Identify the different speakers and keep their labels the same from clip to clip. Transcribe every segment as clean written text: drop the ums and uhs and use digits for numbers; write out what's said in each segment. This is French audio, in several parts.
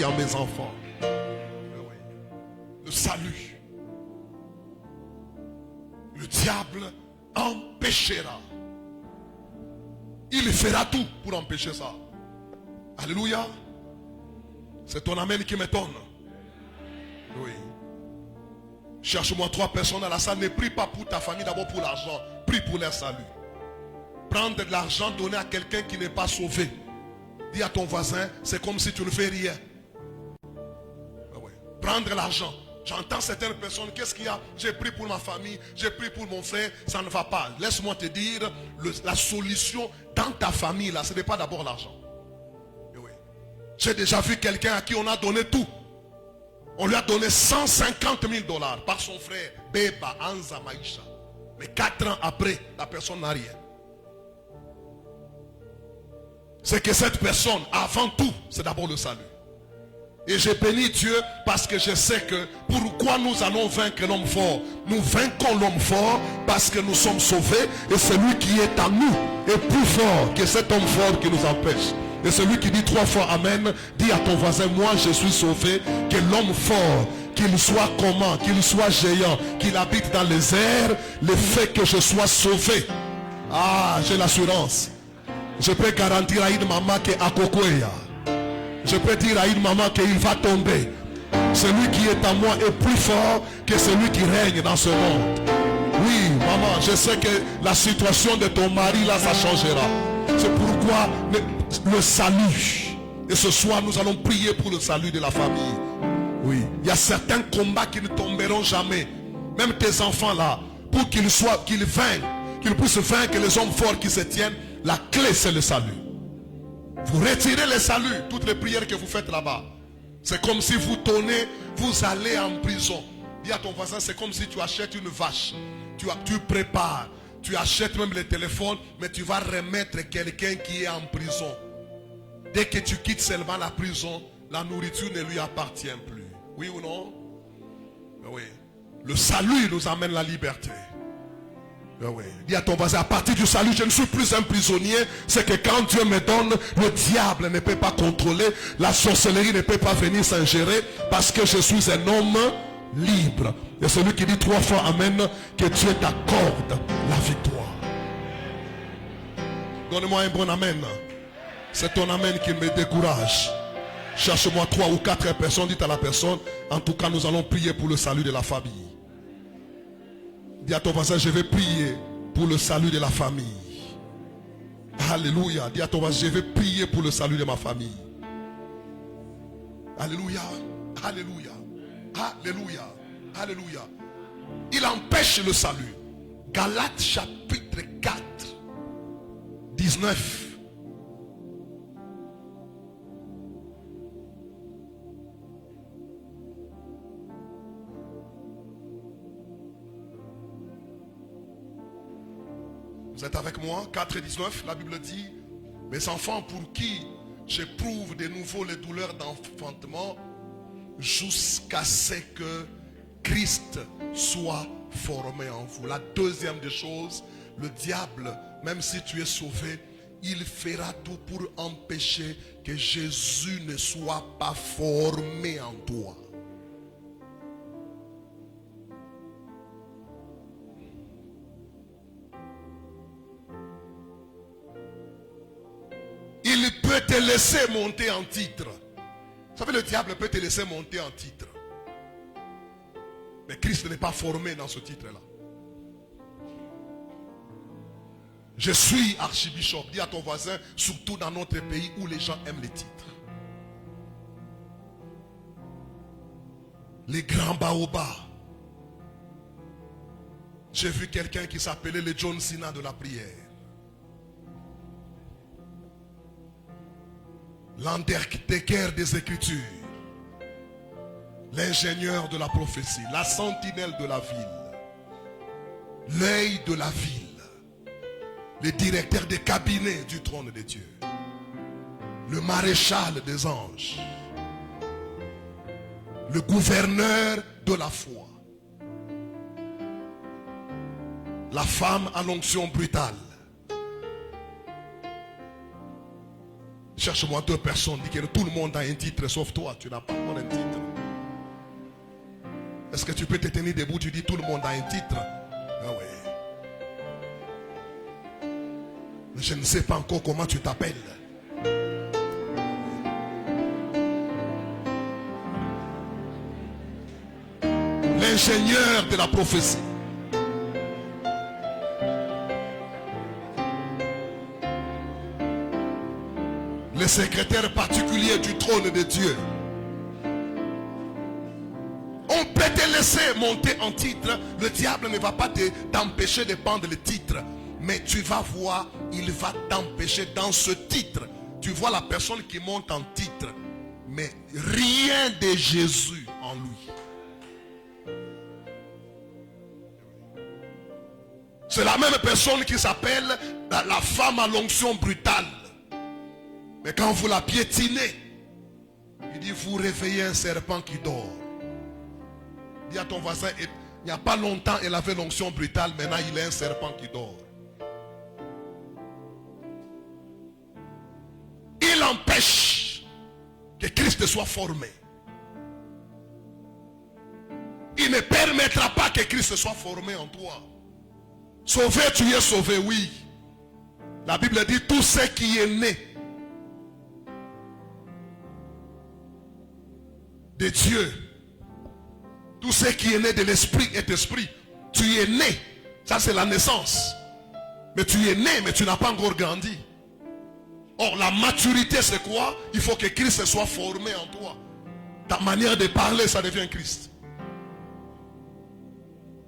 Speaker 1: à mes enfants. Le salut. Le diable empêchera. Il fera tout pour empêcher ça. Alléluia. C'est ton amen qui m'étonne. Oui. Cherche-moi 3 personnes à la salle. Ne prie pas pour ta famille, d'abord pour l'argent. Prie pour leur salut. Prendre de l'argent, donner à quelqu'un qui n'est pas sauvé. Dis à ton voisin, c'est comme si tu ne fais rien. Oui. Prendre l'argent. J'entends certaines personnes, qu'est-ce qu'il y a? J'ai pris pour ma famille, j'ai pris pour mon frère, ça ne va pas. Laisse-moi te dire, la solution dans ta famille, là, ce n'est pas d'abord l'argent. Oui. J'ai déjà vu quelqu'un à qui on a donné tout. On lui a donné 150 000 $ par son frère, Beba Anza Maïcha. Mais 4 ans après, la personne n'a rien. C'est que cette personne, avant tout, c'est d'abord le salut. Et j'ai béni Dieu parce que je sais que pourquoi nous allons vaincre l'homme fort. Nous vaincons l'homme fort parce que nous sommes sauvés. Et celui qui est en nous est plus fort que cet homme fort qui nous empêche. Et celui qui dit 3 fois Amen, dit à ton voisin, moi je suis sauvé. Que l'homme fort, qu'il soit comment, qu'il soit géant, qu'il habite dans les airs, le fait que je sois sauvé. Ah, j'ai l'assurance. Je peux garantir à une maman qui est à Kokoya. Je peux dire à une maman qu'il va tomber. Celui qui est en moi est plus fort que celui qui règne dans ce monde. Oui, maman, je sais que la situation de ton mari là, ça changera. C'est pourquoi le salut. Et ce soir, nous allons prier pour le salut de la famille. Oui, il y a certains combats qui ne tomberont jamais. Même tes enfants là, pour qu'ils vainquent, qu'ils puissent vaincre les hommes forts qui se tiennent, la clé c'est le salut. Vous retirez le salut, toutes les prières que vous faites là-bas. C'est comme si vous donnez, vous allez en prison. Dis à ton voisin, c'est comme si tu achètes une vache. Tu prépares, tu achètes même le téléphone, mais tu vas remettre quelqu'un qui est en prison. Dès que tu quittes seulement la prison, la nourriture ne lui appartient plus. Oui ou non? Oui. Le salut nous amène la liberté. Oui. Dis à ton voisin, à partir du salut, je ne suis plus un prisonnier. C'est que quand Dieu me donne, le diable ne peut pas contrôler, la sorcellerie ne peut pas venir s'ingérer, parce que je suis un homme libre. Et celui qui dit 3 fois Amen, que Dieu t'accorde la victoire. Donne-moi un bon Amen. C'est ton Amen qui me décourage. Cherche-moi 3 ou 4 personnes, dites à la personne, en tout cas nous allons prier pour le salut de la famille. Dis à ton voisin, je vais prier pour le salut de la famille. Alléluia. Dis à ton voisin, je vais prier pour le salut de ma famille. Alléluia. Alléluia. Alléluia. Alléluia. Il empêche le salut. Galates chapitre 4, 19. Vous êtes avec moi? 4 et 19, la Bible dit, mes enfants pour qui j'éprouve de nouveau les douleurs d'enfantement jusqu'à ce que Christ soit formé en vous. La deuxième des choses, le diable, même si tu es sauvé, il fera tout pour empêcher que Jésus ne soit pas formé en toi. Il peut te laisser monter en titre. Vous savez, le diable peut te laisser monter en titre. Mais Christ n'est pas formé dans ce titre-là. Je suis archibishop. Dis à ton voisin, surtout dans notre pays où les gens aiment les titres. Les grands baobabs. J'ai vu quelqu'un qui s'appelait le John Cena de la prière. L'Undertaker des Écritures, l'ingénieur de la prophétie, la sentinelle de la ville, l'œil de la ville, le directeur des cabinets du trône de Dieu, le maréchal des anges, le gouverneur de la foi, la femme à l'onction brutale. Cherche-moi 2 personnes. Dis que tout le monde a un titre sauf toi. Tu n'as pas un titre. Est-ce que tu peux te tenir debout? Tu dis tout le monde a un titre. Ah oui. Mais je ne sais pas encore comment tu t'appelles. L'ingénieur de la prophétie. Le secrétaire particulier du trône de Dieu. On peut te laisser monter en titre. Le diable ne va pas t'empêcher de prendre le titre. Mais tu vas voir, il va t'empêcher dans ce titre. Tu vois la personne qui monte en titre. Mais rien de Jésus en lui. C'est la même personne qui s'appelle la femme à l'onction brutale. Mais quand vous la piétinez, il dit vous réveillez un serpent qui dort. Dis à ton voisin, il n'y a pas longtemps elle avait l'onction brutale, maintenant il est un serpent qui dort. Il empêche que Christ soit formé. Il ne permettra pas que Christ soit formé en toi. Sauvé, tu es sauvé, oui. La Bible dit tout ce qui est né de Dieu, tout ce qui est né de l'esprit est esprit. Tu es né, ça c'est la naissance. Mais tu es né, mais tu n'as pas encore grandi. Or la maturité c'est quoi? Il faut que Christ soit formé en toi. Ta manière de parler, ça devient Christ.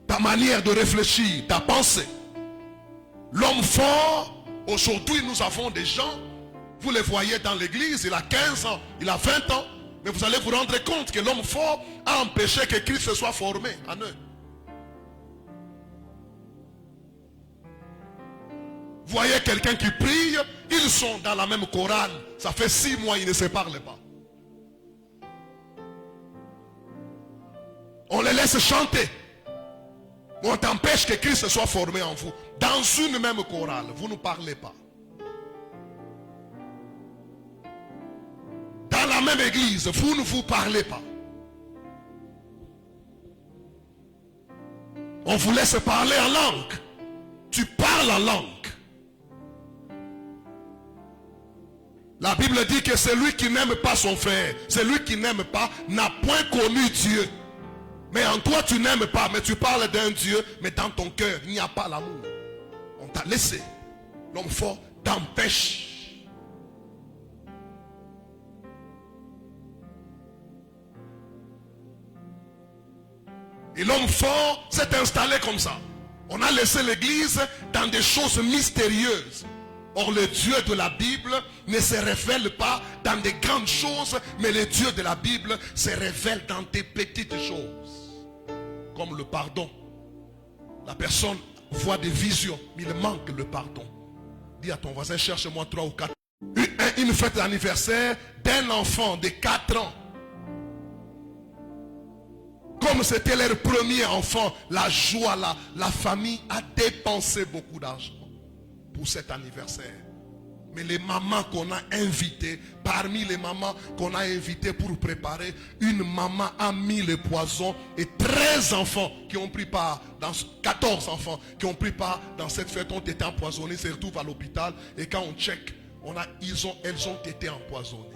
Speaker 1: Ta manière de réfléchir, ta pensée. L'homme fort, aujourd'hui nous avons des gens, vous les voyez dans l'église, il a 15 ans, il a 20 ans, mais vous allez vous rendre compte que l'homme fort a empêché que Christ soit formé en eux. Voyez quelqu'un qui prie, ils sont dans la même chorale, ça fait 6 mois, ils ne se parlent pas. On les laisse chanter. On t'empêche que Christ soit formé en vous. Dans une même chorale, vous ne parlez pas. Dans la même église, vous ne vous parlez pas. On vous laisse parler en langue. Tu parles en langue. La Bible dit que celui qui n'aime pas son frère, celui qui n'aime pas, n'a point connu Dieu. Mais en toi tu n'aimes pas, mais tu parles d'un Dieu, mais dans ton cœur il n'y a pas l'amour. On t'a laissé. L'homme fort t'empêche. Et l'homme fort s'est installé comme ça. On a laissé l'église dans des choses mystérieuses. Or le Dieu de la Bible ne se révèle pas dans des grandes choses, mais le Dieu de la Bible se révèle dans des petites choses. Comme le pardon. La personne voit des visions, mais il manque le pardon. Dis à ton voisin, cherche-moi 3 ou 4. Une fête d'anniversaire d'un enfant de 4 ans. Comme c'était leur premier enfant, la joie, la famille a dépensé beaucoup d'argent pour cet anniversaire. Mais les mamans qu'on a invitées, parmi les mamans qu'on a invitées pour préparer, une maman a mis le poison et 13 enfants qui ont pris part, 14 enfants qui ont pris part dans cette fête ont été empoisonnés, se retrouvent à l'hôpital et quand on check, elles ont été empoisonnées.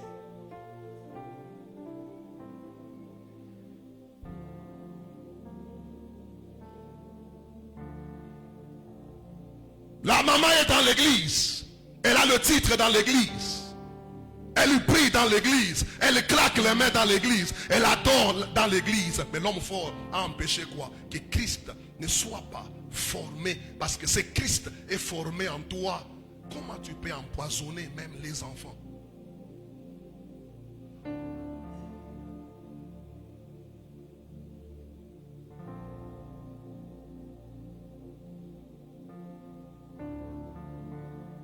Speaker 1: La maman est dans l'église. Elle a le titre dans l'église. Elle prie dans l'église. Elle claque les mains dans l'église. Elle adore dans l'église. Mais l'homme fort a empêché quoi? Que Christ ne soit pas formé. Parce que si Christ est formé en toi, comment tu peux empoisonner même les enfants?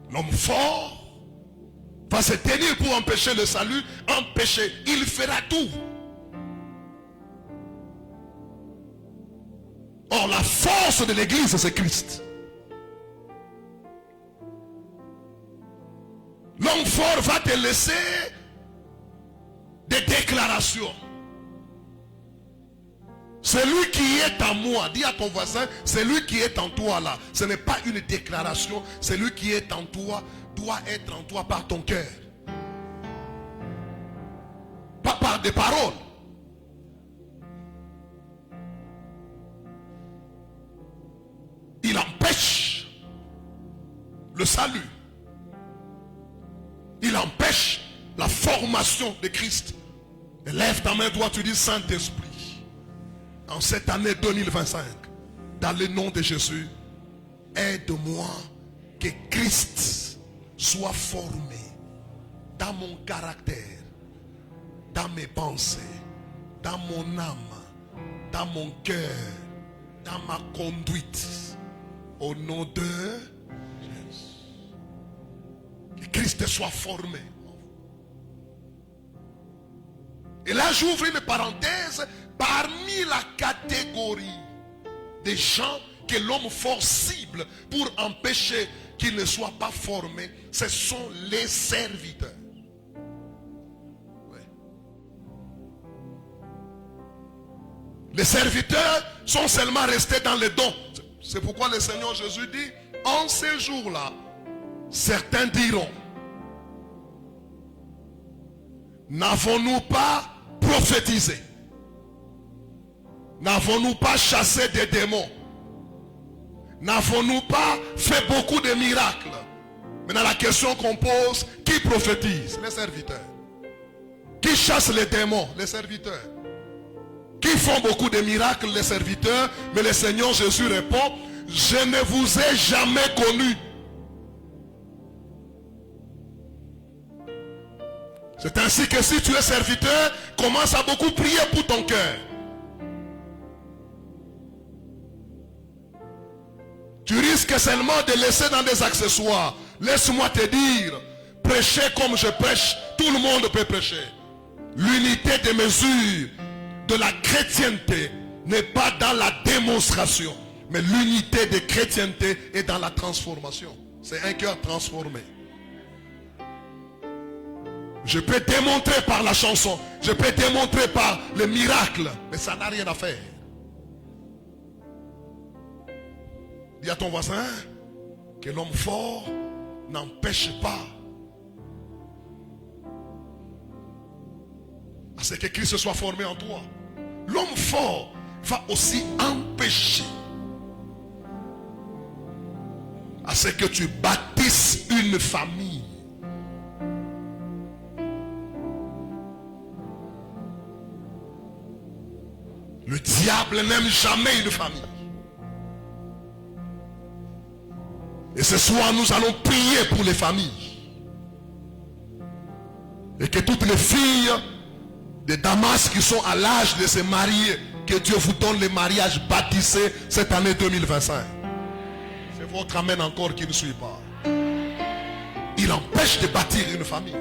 Speaker 1: L'homme fort va se tenir pour empêcher le salut, empêcher, il fera tout. Or la force de l'église c'est Christ. L'homme fort va te laisser des déclarations. Celui qui est en moi, dis à ton voisin, celui qui est en toi là, ce n'est pas une déclaration, celui qui est en toi doit être en toi par ton cœur. Pas par des paroles. Il empêche le salut. Il empêche la formation de Christ. Et lève ta main droite, tu dis Saint-Esprit, en cette année 2025, dans le nom de Jésus, aide-moi que Christ soit formé dans mon caractère, dans mes pensées, dans mon âme, dans mon cœur, dans ma conduite. Au nom de Jésus. Que Christ soit formé. Et là, j'ouvre une parenthèse. Parmi la catégorie des gens que l'homme fort cible pour empêcher qu'ils ne soient pas formés, ce sont les serviteurs. Oui. Les serviteurs sont seulement restés dans les dons. C'est pourquoi le Seigneur Jésus dit, en ces jours-là, certains diront, n'avons-nous pas prophétisé? N'avons-nous pas chassé des démons? N'avons-nous pas fait beaucoup de miracles? Maintenant la question qu'on pose, qui prophétise? Les serviteurs. Qui chasse les démons? Les serviteurs. Qui font beaucoup de miracles? Les serviteurs. Mais le Seigneur Jésus répond, je ne vous ai jamais connu. C'est ainsi que si tu es serviteur, commence à beaucoup prier pour ton cœur. Tu risques seulement de laisser dans des accessoires. Laisse-moi te dire, prêcher comme je prêche, tout le monde peut prêcher. L'unité de mesure de la chrétienté n'est pas dans la démonstration, mais l'unité de chrétienté est dans la transformation. C'est un cœur transformé. Je peux démontrer par la chanson, je peux démontrer par le miracle, mais ça n'a rien à faire. Dis à ton voisin que l'homme fort n'empêche pas à ce que Christ soit formé en toi. L'homme fort va aussi empêcher à ce que tu bâtisses une famille. Le diable n'aime jamais une famille. Et ce soir, nous allons prier pour les familles. Et que toutes les filles de Damas qui sont à l'âge de se marier, que Dieu vous donne le mariage baptisé cette année 2025. C'est votre amen encore qui ne suit pas. Il empêche de bâtir une famille.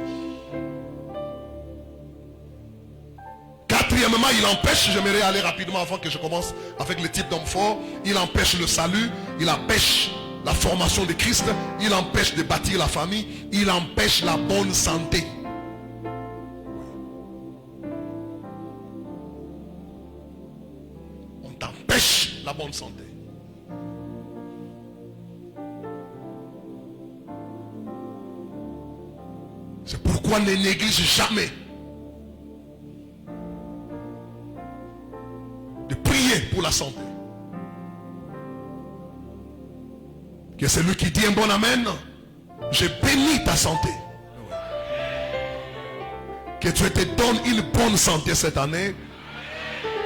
Speaker 1: Quatrièmement, il empêche, j'aimerais aller rapidement avant que je commence avec le type d'homme fort, il empêche le salut, il empêche la formation de Christ, il empêche de bâtir la famille, il empêche la bonne santé. On t'empêche la bonne santé. C'est pourquoi ne néglige jamais de prier pour la santé. Que celui qui dit un bon amen, je bénis ta santé. Que Dieu te donne une bonne santé cette année.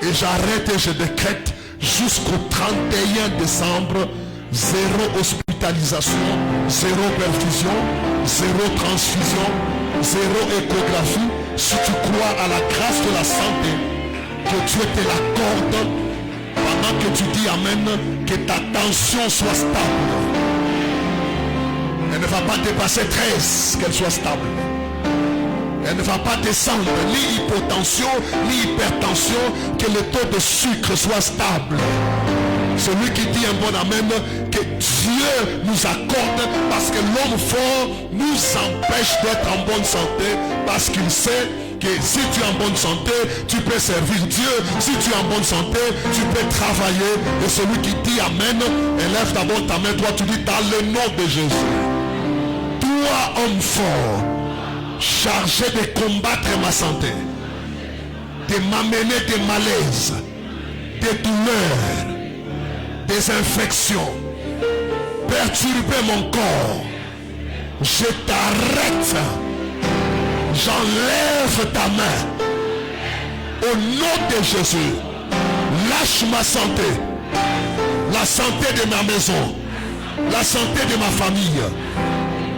Speaker 1: Et j'arrête et je décrète jusqu'au 31 décembre, 0 hospitalisation, 0 perfusion, 0 transfusion, 0 échographie. Si tu crois à la grâce de la santé, que Dieu te l'accorde. Pendant que tu dis amen, que ta tension soit stable. Elle ne va pas dépasser 13, qu'elle soit stable. Elle ne va pas descendre, ni hypotension, ni hypertension, que le taux de sucre soit stable. Celui qui dit un bon amen, que Dieu nous accorde, parce que l'homme fort nous empêche d'être en bonne santé, parce qu'il sait que si tu es en bonne santé, tu peux servir Dieu. Si tu es en bonne santé, tu peux travailler. Et celui qui dit amen, élève d'abord ta main. Toi, tu dis dans le nom de Jésus. Toi, homme fort, chargé de combattre ma santé, de m'amener des malaises, des douleurs, des infections, perturber mon corps, je t'arrête. J'enlève ta main. Au nom de Jésus, lâche ma santé, la santé de ma maison, la santé de ma famille.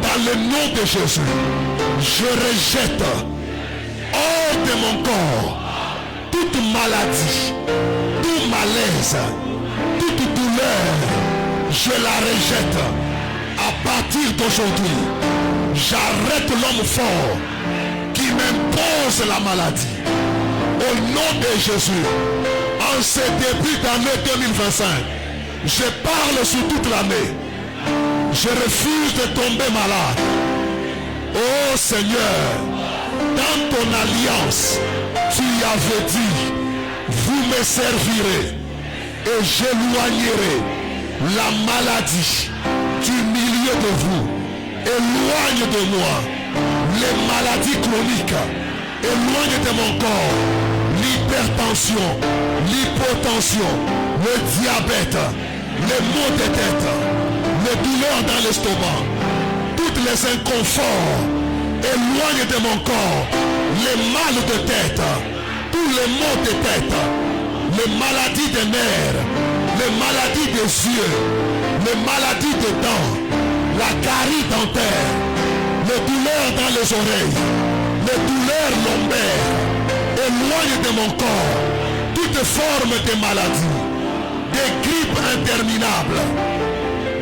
Speaker 1: Dans le nom de Jésus, je rejette hors de mon corps toute maladie, tout malaise, toute douleur. Je la rejette. À partir d'aujourd'hui, j'arrête l'homme fort qui m'impose la maladie. Au nom de Jésus, en ce début d'année 2025, je parle sur toute l'année. Je refuse de tomber malade. Oh Seigneur, dans ton alliance, tu avais dit, vous me servirez et j'éloignerai la maladie du milieu de vous. Éloigne de moi les maladies chroniques. Éloigne de mon corps l'hypertension, l'hypotension, le diabète, les maux de tête, les douleurs dans l'estomac, toutes les inconforts. Éloigne de mon corps les mal de tête, tous les maux de tête, les maladies des nerfs, les maladies des yeux, les maladies des dents, la carie dentaire, les douleurs dans les oreilles, les douleurs lombaires. Éloigne de mon corps toute forme de maladie, des grippes interminables,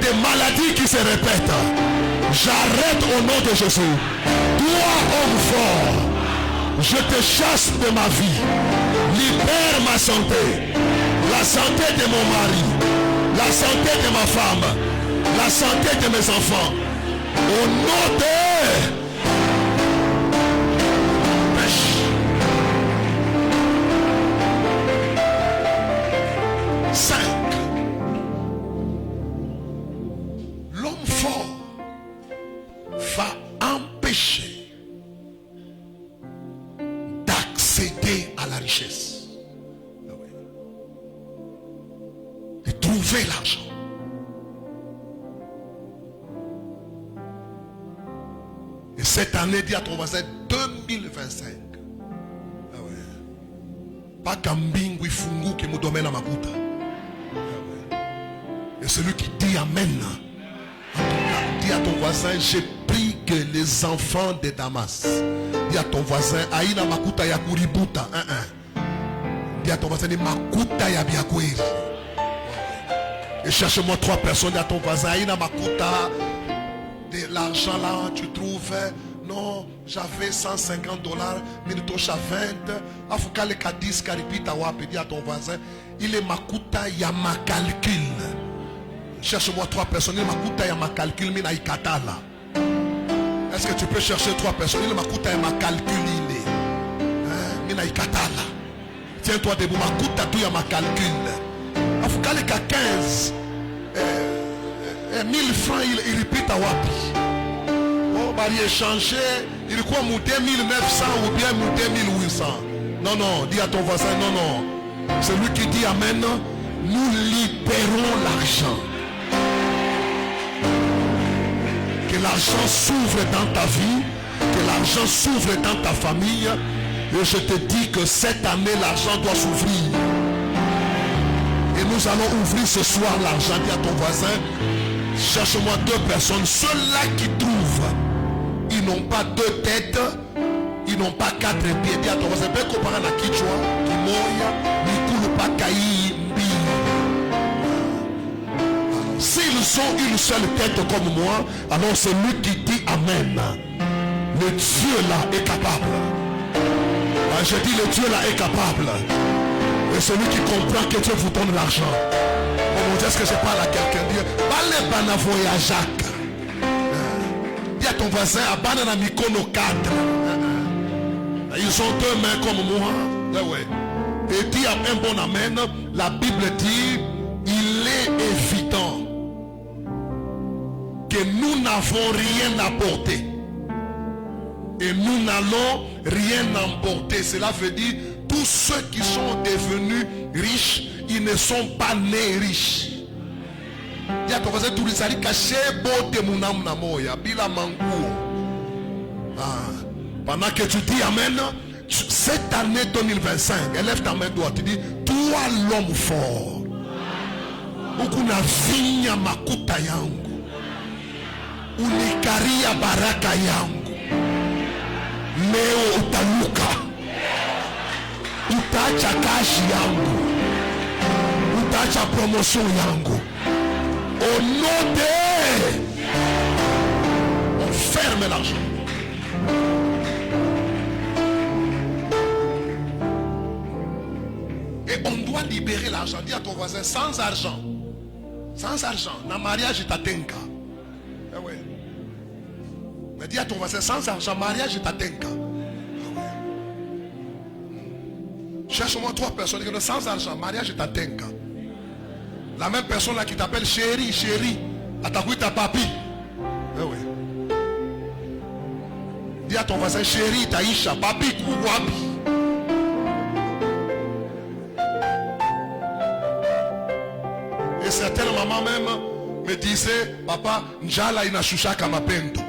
Speaker 1: des maladies qui se répètent. J'arrête au nom de Jésus. Toi, homme fort, je te chasse de ma vie. Libère ma santé, la santé de mon mari, la santé de ma femme, la santé de mes enfants. Au nom de 5. L'homme fort va empêcher d'accéder à la richesse, de trouver l'argent. Et cette année, dis à ton voisin 2025. Ah ouais. Pas Kambingu Ifungu qui me domine à Makuta. Et celui qui dit Amen, en tout cas, dis à ton voisin, j'ai pris que les enfants de Damas. Dis à ton voisin, Aïna Makuta Yakuributa. Dis à ton voisin, Makuta Yabiakwiri. Et cherche-moi 3 personnes. Dis à ton voisin, Aïna Makuta. De l'argent là, tu trouves. Non, j'avais $150. Minutocha 20. Afukale Kadis Karipita Wapi. Dis à ton voisin, il est Makuta Yama calcul. Cherche-moi 3 personnes. Il est Makuta Yama calcul. Mina Ikatala. Est-ce que tu peux chercher 3 personnes? Il est Makuta Yama calcul. Mina Ikatala. Tiens-toi debout. Makuta tu Yama calcul. Afukale Ka 15. 1000 francs, il répète à Wapi. Oh, bah, il est changé. Il croit monter 1900 ou bien monter 1800. Non, non, dis à ton voisin, non, non. Celui qui dit Amen, nous libérons l'argent. Que l'argent s'ouvre dans ta vie, que l'argent s'ouvre dans ta famille. Et je te dis que cette année, l'argent doit s'ouvrir. Et nous allons ouvrir ce soir l'argent. Dis à ton voisin, cherche-moi 2 personnes. Ceux-là qui trouvent, ils n'ont pas 2 têtes, ils n'ont pas 4 pieds. Dis à ton voisin, ben comparé à qui tu vois, qui moya, ni coule pas caï, mbi. S'ils ont une seule tête comme moi, alors c'est lui qui dit Amen. Le Dieu là est capable. Je dis le Dieu là est capable. Et celui qui comprend que Dieu vous donne l'argent. Oh mon est-ce que je parle à quelqu'un? Parle bana voyageaka. Dis à ton voisin, abana mikono 4. Ils ont deux mains comme moi. Ouais. Et dis un bon amen. La Bible dit, il est évident que nous n'avons rien apporté. Et nous n'allons rien emporter. Cela veut dire, tous ceux qui sont devenus riches, ils ne sont pas nés riches. Il y a ton voisin tout les alliés cachés, beauté mounam namoya, bila mangou. Pendant que tu dis amen, cette année 2025, élève ta main droite, tu dis, toi l'homme fort. Ukuna vinya makuta yangu. Unikaria baraka yangu. Leo utaluka. Utacha kashi yangu. Utacha promotion yangu. Au nom de... On ferme l'argent. Et on doit libérer l'argent. Dis à ton voisin, sans argent. Sans argent. Dans le mariage, tu t'atteins. Ah ouais. Mais dis à ton voisin, sans argent, mariage, tu t'atteins. Cherche-moi 3 personnes qui disent sans argent, mariage est à Tenka. La même personne là qui t'appelle chérie, attaque ta papi. Eh oui. Dis à ton voisin chérie, Taïcha, papi, kouwabi. Et certaines mamans même me disaient, papa, njala inashusha kamapendo.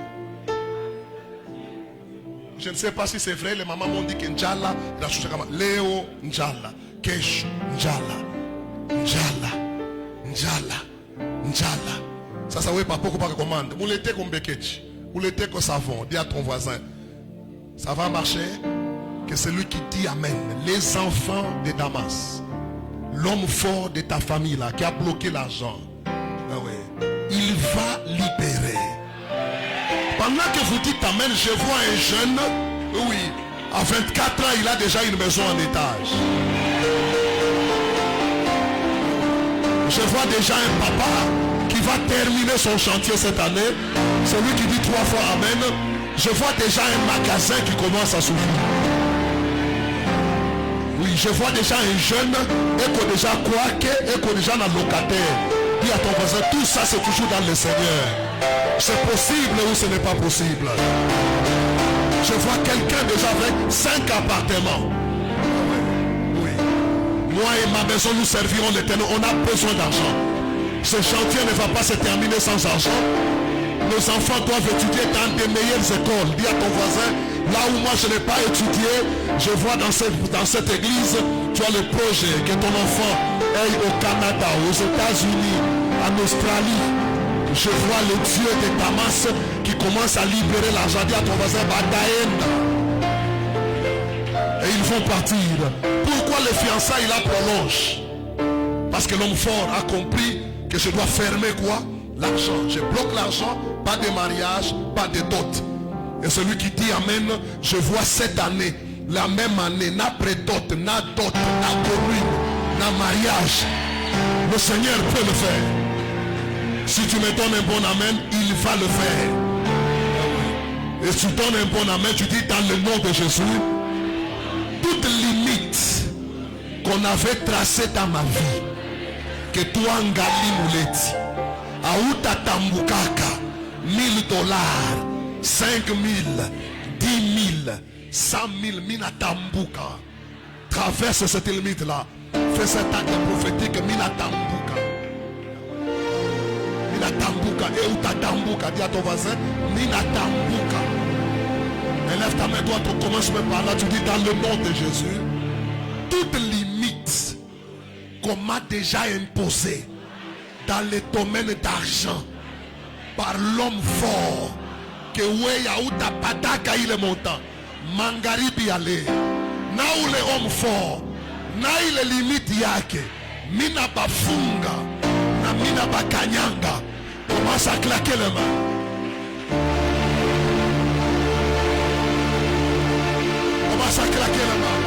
Speaker 1: Je ne sais pas si c'est vrai, les mamans m'ont dit que Njala, Léo Njala, Kesh Njala, Njala. Ça, oui, pas beaucoup par commande. Vous l'étiez comme Bekechi, vous l'étiez comme savon. Dis à ton voisin, ça va marcher. Que celui qui dit Amen, les enfants de Damas, l'homme fort de ta famille là, qui a bloqué l'argent, il va libérer. Pendant que vous dites Amen, je vois un jeune, oui, à 24 ans, il a déjà une maison en étage. Je vois déjà un papa qui va terminer son chantier cette année. Celui qui dit 3 fois Amen. Je vois déjà un magasin qui commence à s'ouvrir. Oui, je vois déjà un jeune, et qu'on déjà quoi et qu'on déjà un locataire. Dis à ton voisin, tout ça c'est toujours dans le Seigneur. C'est possible ou ce n'est pas possible. Je vois quelqu'un déjà avec 5 appartements. Oui. Moi et ma maison, nous servirons l'Éternel. On a besoin d'argent. Ce chantier ne va pas se terminer sans argent. Nos enfants doivent étudier dans des meilleures écoles. Dis à ton voisin, là où moi je n'ai pas étudié, je vois dans cette église, tu as le projet que ton enfant aille au Canada, aux États-Unis, en Australie. Je vois le Dieu de Damas qui commence à libérer l'argent. Dis à ton voisin, Badaenda. Et ils vont partir. Pourquoi les fiançailles là prolongent? Parce que l'homme fort a compris que je dois fermer quoi? L'argent. Je bloque l'argent, pas de mariage, pas de dot. Et celui qui dit Amen, je vois cette année, la même année, n'a pré-dot, n'a dot, n'a commune, n'a mariage. Le Seigneur peut le faire. Si tu me donnes un bon amen, il va le faire. Et si tu donnes un bon amen, tu dis dans le nom de Jésus, toute limite qu'on avait tracée dans ma vie, que toi ngali mouleti, aouta tambukaka, $1000, 5000, 10 000, 100 000, mina tambuka. Traverse cette limite là. Fais cet acte prophétique, mina tambuka. Tambuka, et où ta tambuka, dis à ton voisin, Mina tambuka. Élève ta main droite, on commence même par là, tu dis dans le nom de Jésus, toute limite qu'on m'a déjà imposée dans le domaine d'argent par l'homme fort, que weya ou ta pataka il est montant, mangaribi ale, na ou le homme fort, na il est limite yake, mina bafunga, na mina bakanyanga. Commence à claquer les mains. Commence à claquer les mains.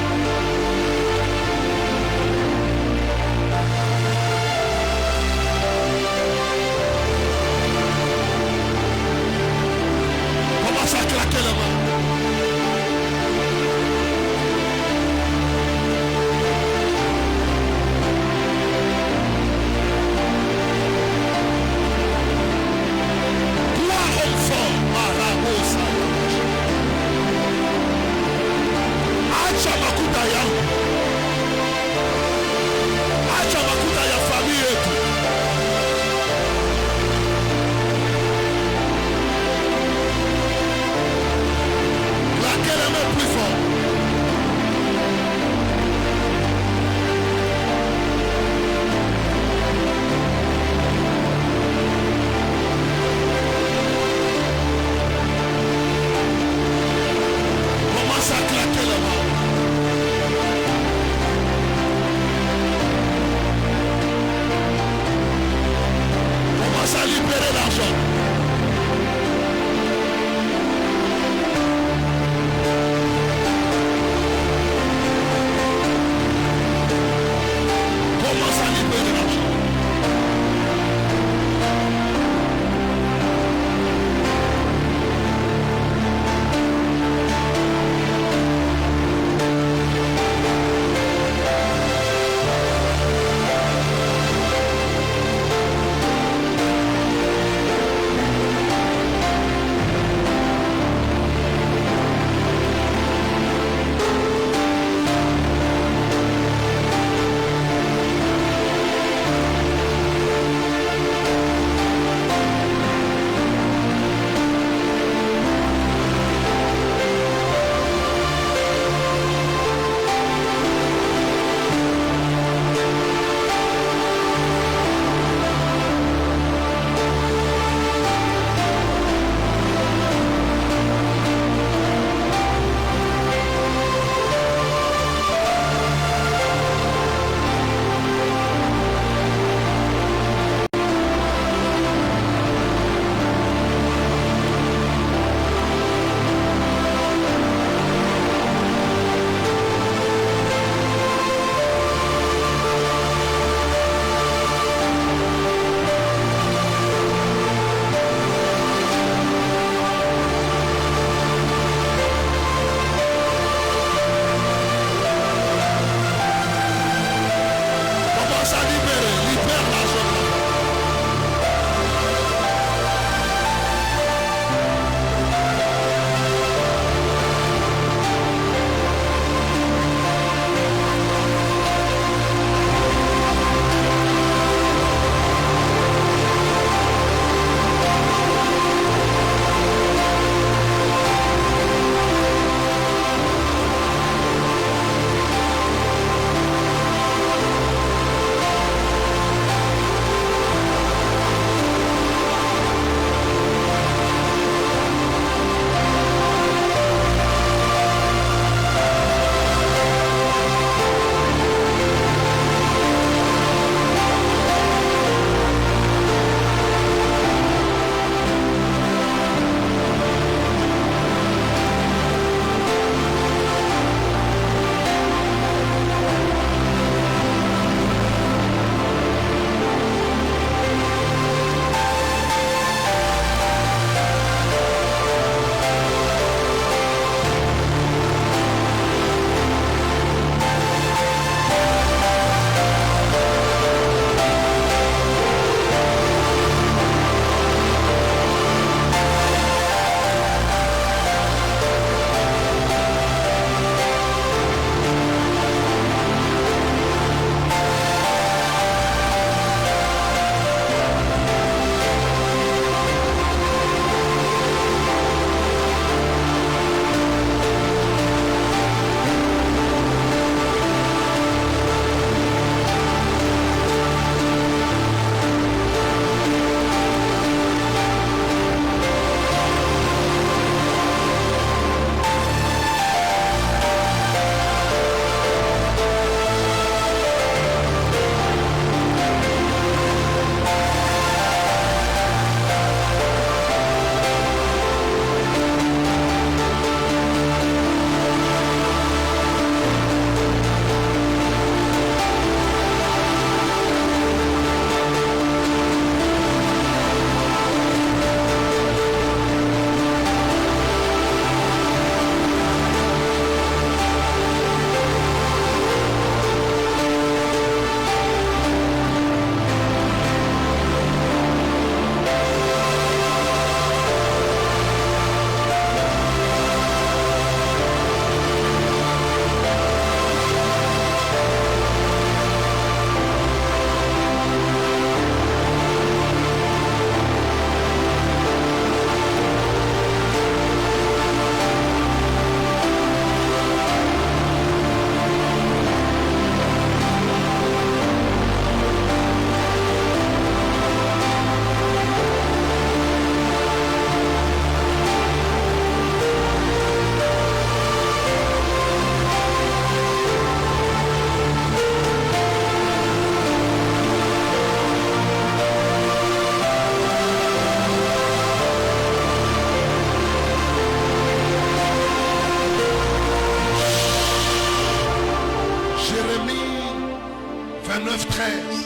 Speaker 1: 29, 13.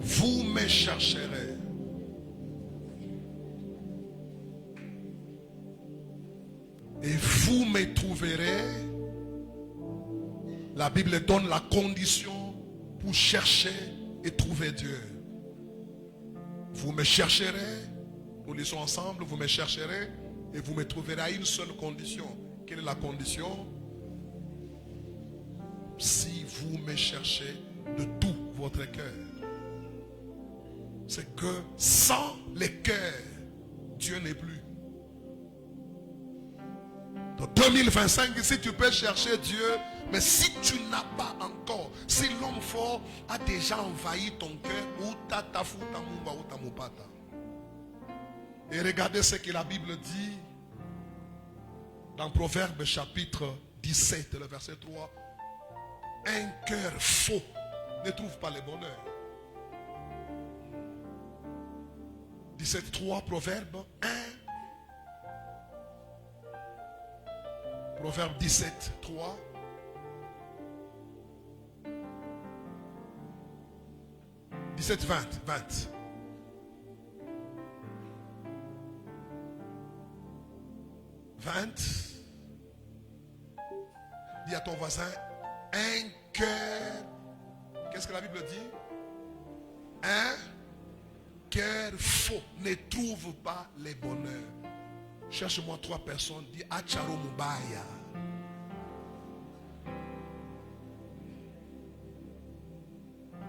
Speaker 1: Vous me chercherez. Et vous me trouverez. La Bible donne la condition pour chercher et trouver Dieu. Vous me chercherez. Nous lisons ensemble. Vous me chercherez. Et vous me trouverez à une seule condition. Quelle est la condition? Si vous me cherchez de tout votre cœur. C'est que sans les cœurs, Dieu n'est plus. Dans 2025, si tu peux chercher Dieu, mais si tu n'as pas encore, si l'homme fort a déjà envahi ton cœur, et regardez ce que la Bible dit dans Proverbe chapitre 17, le verset 3. Un cœur faux ne trouve pas le bonheur. 17.3, Proverbe 1. Proverbe 17.3. « 17, 20, 20. Dis à ton voisin, un cœur. Qu'est-ce que la Bible dit? Un cœur faux ne trouve pas les bonheurs. Cherche-moi 3 personnes. Dis Acharo Mubaya.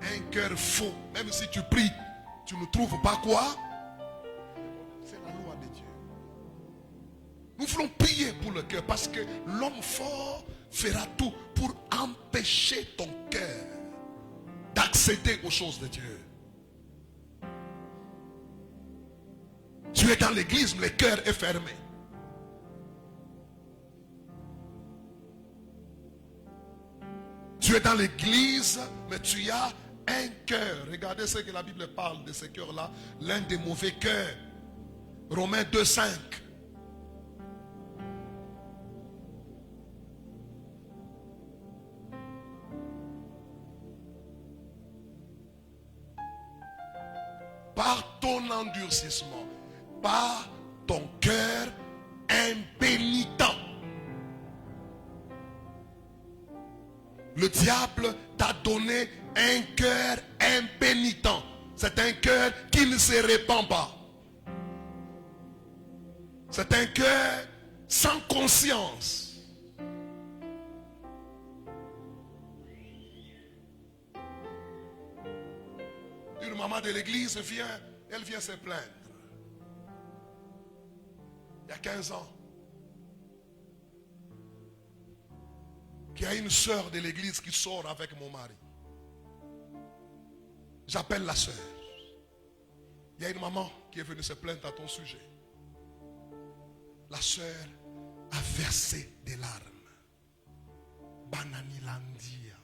Speaker 1: Un cœur faux. Même si tu pries, tu ne trouves pas quoi? C'est la loi de Dieu. Nous voulons prier pour le cœur parce que l'homme fort fera tout pour empêcher ton cœur d'accéder aux choses de Dieu. Tu es dans l'église, mais le cœur est fermé. Tu es dans l'église, mais tu as un cœur. Regardez ce que la Bible parle de ce cœur-là. L'un des mauvais cœurs. Romains 2, 5. Par ton endurcissement, par ton cœur impénitent. Le diable t'a donné un cœur impénitent. C'est un cœur qui ne se répand pas. C'est un cœur sans conscience. Une maman de l'église vient, elle vient se plaindre. Il y a 15 ans. Qu'il y a une sœur de l'église qui sort avec mon mari. J'appelle la sœur. Il y a une maman qui est venue se plaindre à ton sujet. La sœur a versé des larmes. Bananilandia.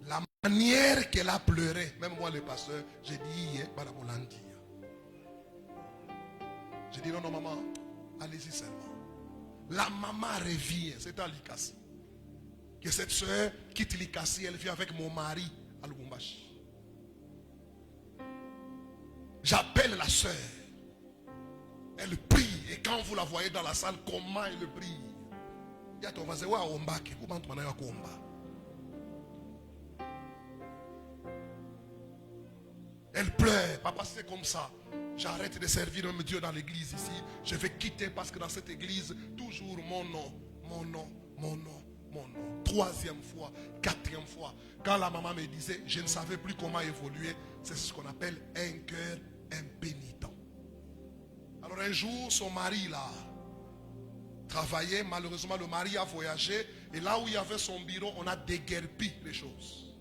Speaker 1: La manière qu'elle a pleuré, même moi le pasteur, j'ai dit, Banabolandia. J'ai dit, non, non, maman, allez-y seulement. La maman revient, c'est à Likasi. Que cette soeur quitte Likasi, elle vient avec mon mari à Lubumbashi. J'appelle la soeur. Elle prie. Et quand vous la voyez dans la salle, comment elle prie? Il y a ton voisin, elle pleure. Papa, c'est comme ça. J'arrête de servir même Dieu dans l'église ici. Je vais quitter parce que dans cette église, toujours mon nom, mon nom, mon nom, mon nom. 3e fois, 4e fois. Quand la maman me disait, je ne savais plus comment évoluer, c'est ce qu'on appelle un cœur impénitent. Alors un jour, son mari là, travaillait. Malheureusement, le mari a voyagé. Et là où il y avait son bureau, on a déguerpi les choses.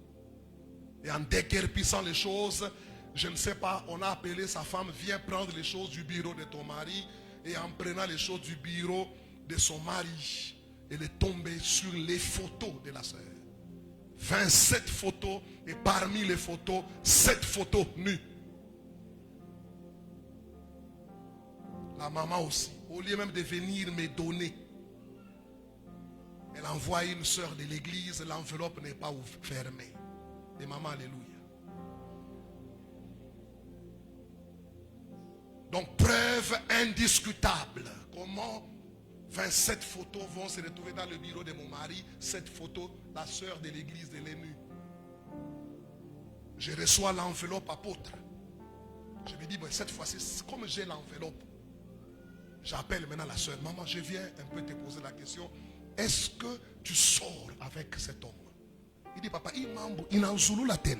Speaker 1: Et en déguerpissant les choses, je ne sais pas, on a appelé sa femme, viens prendre les choses du bureau de ton mari. Et en prenant les choses du bureau de son mari, elle est tombée sur les photos de la sœur. 27 photos, et parmi les photos, 7 photos nues. La maman aussi, au lieu même de venir me donner, elle envoie une soeur de l'église, l'enveloppe n'est pas fermée. Et maman, alléluia. Donc, preuve indiscutable. Comment 27 photos vont se retrouver dans le bureau de mon mari. Cette photo, la soeur de l'église de l'ENU. Je reçois l'enveloppe apôtre. Je me dis, bon, cette fois-ci, comme j'ai l'enveloppe, j'appelle maintenant la soeur. Maman, je viens un peu te poser la question. Est-ce que tu sors avec cet homme? Il dit, papa, il n'a pas la tête.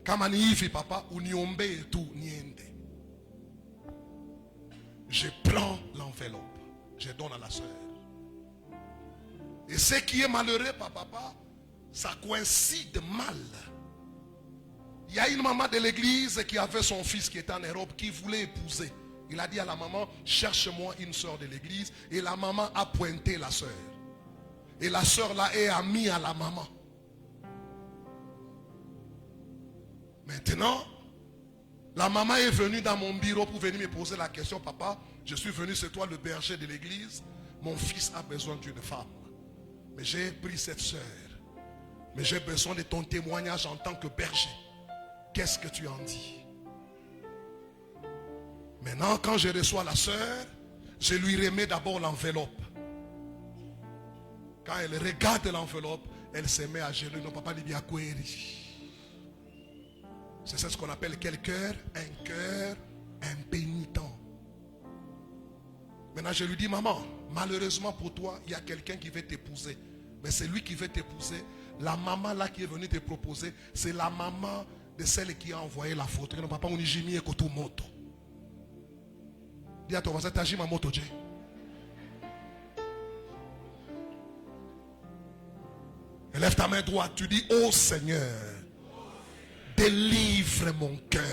Speaker 1: Kama ni hivi papa, uniombee tu niende. Je prends l'enveloppe, je donne à la soeur. Et ce qui est malheureux, papa, ça coïncide mal. Il y a une maman de l'église qui avait son fils qui était en Europe, qui voulait épouser. Il a dit à la maman, cherche-moi une soeur de l'église. Et la maman a pointé la soeur. Et la soeur là est amie à la maman. Maintenant, la maman est venue dans mon bureau pour venir me poser la question. Papa, je suis venu, c'est toi le berger de l'église. Mon fils a besoin d'une femme. Mais j'ai pris cette soeur. Mais j'ai besoin de ton témoignage en tant que berger. Qu'est-ce que tu en dis? Maintenant, quand je reçois la soeur, je lui remets d'abord l'enveloppe. Quand elle regarde l'enveloppe, elle se met à genoux. Non, papa, Libia Koueri. C'est ce qu'on appelle quel cœur? Un cœur impénitent. Maintenant, je lui dis, maman, malheureusement pour toi, il y a quelqu'un qui veut t'épouser. Mais c'est lui qui veut t'épouser. La maman là qui est venue te proposer, c'est la maman de celle qui a envoyé la photo. Non, papa, on y jimie koto moto. Dis à ton voisin, t'as ma moto, Dieu. Lève ta main droite, tu dis, oh Seigneur, délivre mon cœur.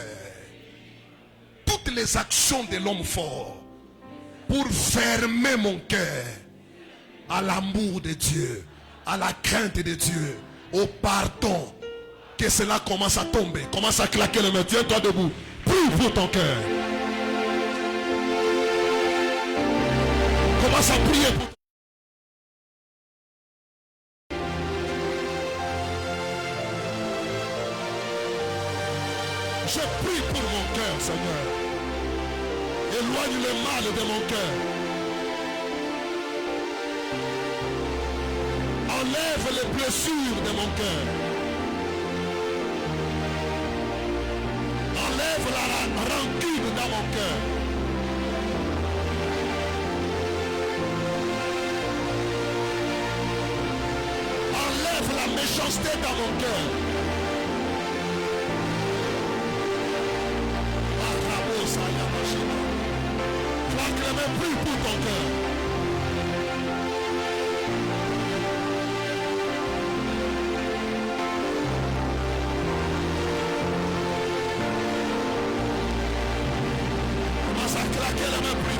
Speaker 1: Toutes les actions de l'homme fort pour fermer mon cœur à l'amour de Dieu, à la crainte de Dieu, au pardon. Que cela commence à tomber, commence à claquer le main. Tiens-toi debout, prie pour ton cœur. Commence à prier pour ton cœur. Je prie pour mon cœur, Seigneur. Éloigne le mal de mon cœur. Enlève les blessures de mon cœur. Enlève la rancune dans mon cœur. Enlève la méchanceté dans mon cœur. Prie pour ton cœur. Commence à claquer la main, prie.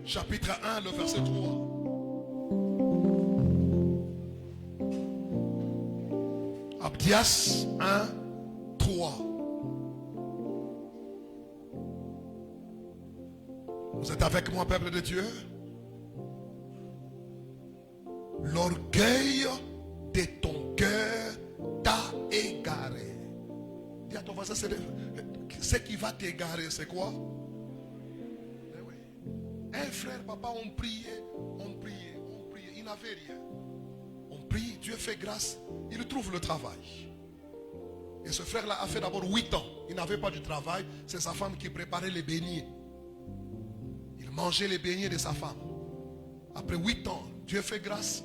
Speaker 1: chapitre 1, le verset 3. Abdias 1, 3. Vous êtes avec moi, peuple de Dieu? L'orgueil de ton cœur t'a égaré. Dis à ton voisin, ce qui va t'égarer, c'est quoi? Eh oui. Un frère, papa, on priait, il n'avait rien. On prie, Dieu fait grâce, il trouve le travail. Et ce frère-là a fait d'abord 8 ans. Il n'avait pas de travail, c'est sa femme qui préparait les beignets. Il mangeait les beignets de sa femme. Après 8 ans, Dieu fait grâce.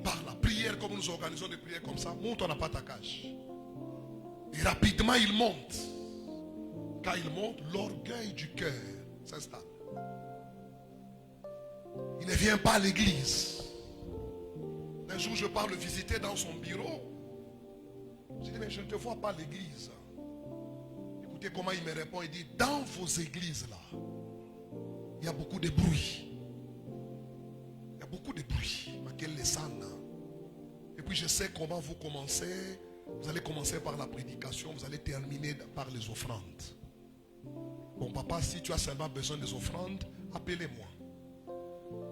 Speaker 1: Par la prière, comme nous organisons des prières comme ça, monte, on n'a pas ta cage. Et rapidement, il monte. Quand il monte, l'orgueil du cœur s'installe. Il ne vient pas à l'église. Un jour, je pars le visiter dans son bureau. Je dis, mais je ne te vois pas à l'église. Écoutez comment il me répond. Il dit, dans vos églises là, il y a beaucoup de bruit. Il y a beaucoup de bruit. Et puis je sais comment vous commencez. Vous allez commencer par la prédication. Vous allez terminer par les offrandes. Bon papa, si tu as seulement besoin des offrandes, appelez-moi.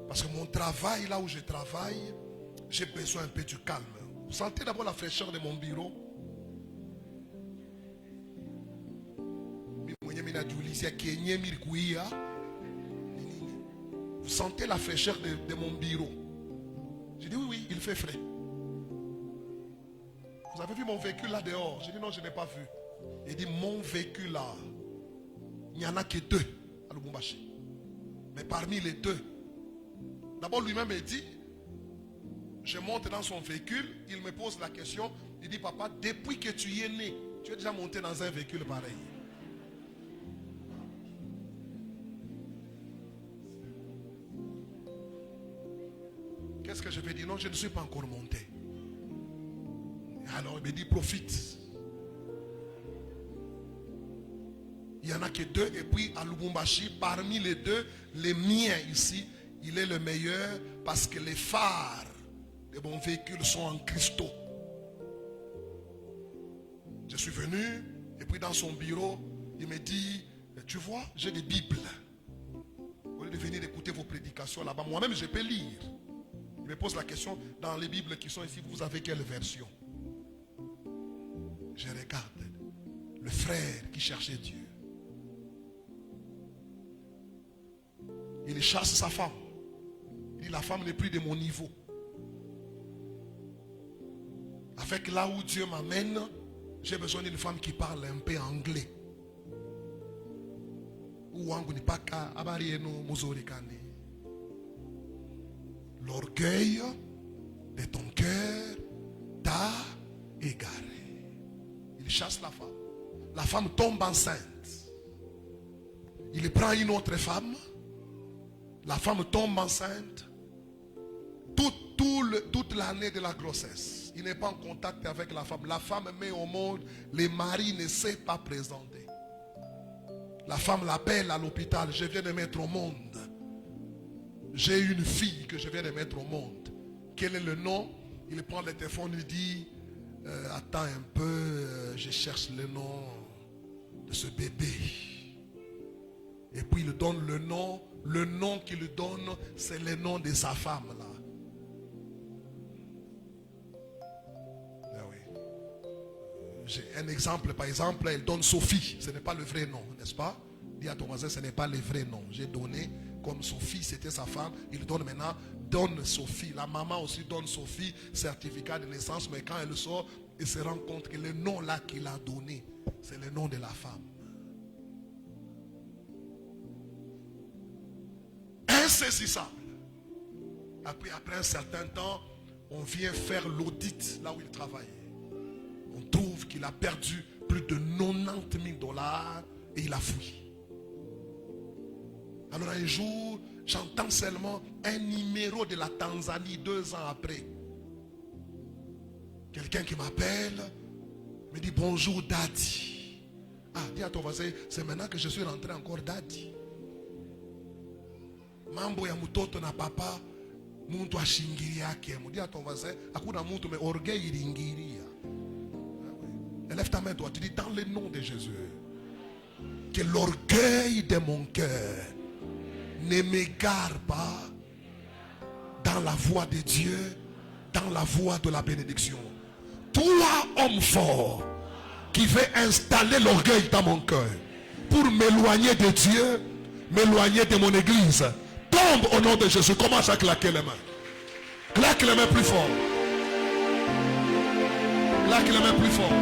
Speaker 1: Parce que mon travail, là où je travaille, j'ai besoin un peu du calme. Vous sentez d'abord la fraîcheur de mon bureau? Vous sentez la fraîcheur de mon bureau? J'ai dit oui, il fait frais. Vous avez vu mon véhicule là dehors? J'ai dit non, je n'ai pas vu. Il dit mon véhicule là, il n'y en a que 2 à Lubumbashi. Mais parmi les 2, d'abord lui-même me dit, je monte dans son véhicule, il me pose la question, il dit papa, depuis que tu y es né, tu es déjà monté dans un véhicule pareil. Qu'est-ce que je vais dire? Non, je ne suis pas encore monté. Alors il me dit profite. Il n'y en a que 2. Et puis à Lubumbashi, parmi les 2, les miens ici, il est le meilleur parce que les phares de mon véhicule sont en cristaux. Je suis venu et puis dans son bureau, il me dit, tu vois, j'ai des Bibles. Au lieu de venir écouter vos prédications là-bas, moi-même je peux lire. Il me pose la question, dans les Bibles qui sont ici, vous avez quelle version? Je regarde le frère qui cherchait Dieu. Il chasse sa femme. Il dit, la femme n'est plus de mon niveau. Avec là où Dieu m'amène, j'ai besoin d'une femme qui parle un peu anglais. L'orgueil de ton cœur t'a égaré. Il chasse la femme. La femme tombe enceinte. Il prend une autre femme. La femme tombe enceinte. Toute l'année de la grossesse, il n'est pas en contact avec la femme. La femme met au monde, le mari ne s'est pas présenté. La femme l'appelle à l'hôpital, je viens de mettre au monde. J'ai une fille que je viens de mettre au monde. Quel est le nom? Il prend le téléphone, il dit, attends un peu, je cherche le nom de ce bébé. Et puis il donne le nom. Le nom qu'il donne, c'est le nom de sa femme là. J'ai un exemple, par exemple, elle donne Sophie. Ce n'est pas le vrai nom, n'est-ce pas? Dis à ton voisin, ce n'est pas le vrai nom. J'ai donné comme Sophie, c'était sa femme. Il donne maintenant, donne Sophie. La maman aussi donne Sophie, certificat de naissance. Mais quand elle sort, elle se rend compte que le nom là qu'il a donné, c'est le nom de la femme. Insaisissable. Après un certain temps, on vient faire l'audit là où il travaille. On trouve qu'il a perdu plus de 90 000 $ et il a fui. Alors un jour, j'entends seulement un numéro de la Tanzanie 2 ans après. Quelqu'un qui m'appelle, me dit bonjour Daddy. Ah, dis à ton voisin, c'est maintenant que je suis rentré encore Daddy. mambo ya mtoto na papa muntu ashingiria yake. Dis à ton voisin, hakuna muntu mais orgueil ilingiria. Lève ta main toi, tu dis dans le nom de Jésus, que l'orgueil de mon cœur ne m'égare pas dans la voie de Dieu, dans la voie de la bénédiction. Toi, homme fort, qui veut installer l'orgueil dans mon cœur pour m'éloigner de Dieu, m'éloigner de mon église, tombe au nom de Jésus. Commence à claquer les mains. Claque les mains plus fort. Claque les mains plus fort.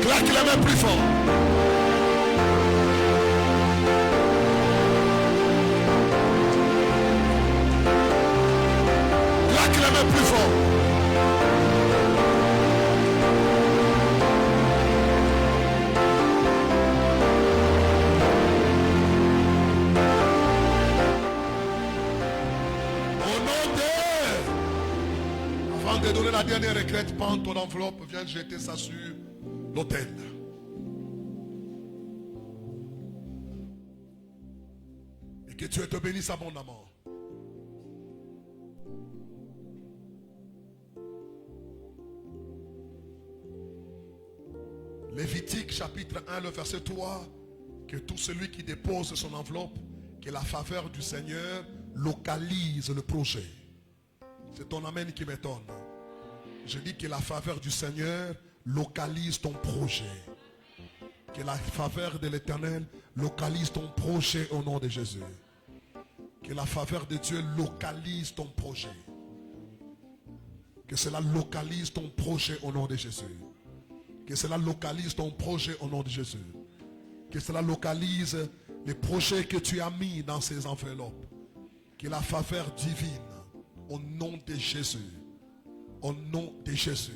Speaker 1: Claque les mains plus fort. Claque les mains plus fort. Avant de donner la dernière requête, prends ton enveloppe, viens jeter ça sur l'autel. Et que Dieu te bénisse abondamment. Lévitique chapitre 1, le verset 3, que tout celui qui dépose son enveloppe, que la faveur du Seigneur localise le projet. C'est ton amen qui m'étonne. Je dis que la faveur du Seigneur localise ton projet. Que la faveur de l'Éternel localise ton projet au nom de Jésus. Que la faveur de Dieu localise ton projet. Que cela localise ton projet au nom de Jésus. Que cela localise ton projet au nom de Jésus. Que cela localise les projets que tu as mis dans ces enveloppes. Que la faveur divine, au nom de Jésus, au nom de Jésus,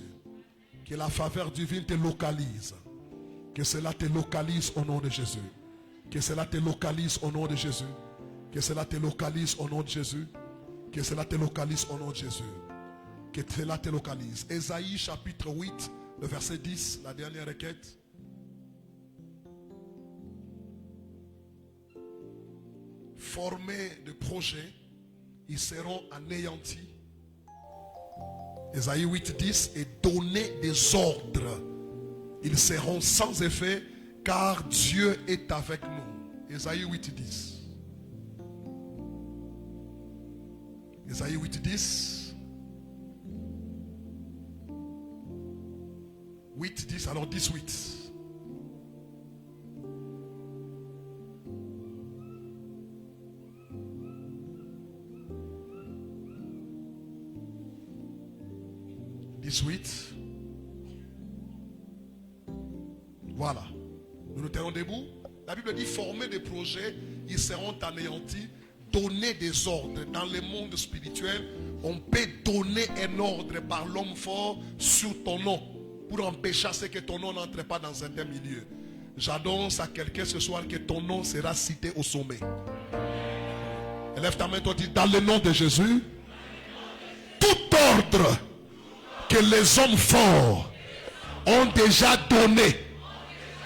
Speaker 1: que la faveur divine te localise. Que cela te localise au nom de Jésus. Que cela te localise au nom de Jésus. Que cela te localise au nom de Jésus. Que cela te localise au nom de Jésus. Que cela te localise. Ésaïe chapitre 8, le verset 10, la dernière requête. Formés de projets, ils seront anéantis. Ésaïe 8, 10. Et donner des ordres, ils seront sans effet, car Dieu est avec nous. Ésaïe 8, 10. Ésaïe 8, 10. 8, 10, alors 18. Voilà. Nous nous tenons debout. La Bible dit former des projets, ils seront anéantis. Donner des ordres. Dans le monde spirituel, on peut donner un ordre par l'homme fort sur ton nom pour empêcher à ce que ton nom n'entre pas dans un tel milieu. J'annonce à quelqu'un ce soir que ton nom sera cité au sommet. Lève ta main, toi, dis dans le nom de Jésus, tout ordre que les hommes forts ont déjà donné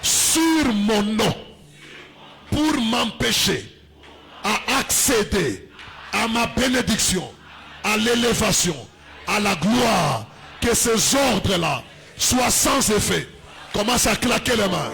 Speaker 1: sur mon nom pour m'empêcher à accéder à ma bénédiction, à l'élévation, à la gloire, que ces ordres-là soient sans effet. Commence à claquer les mains.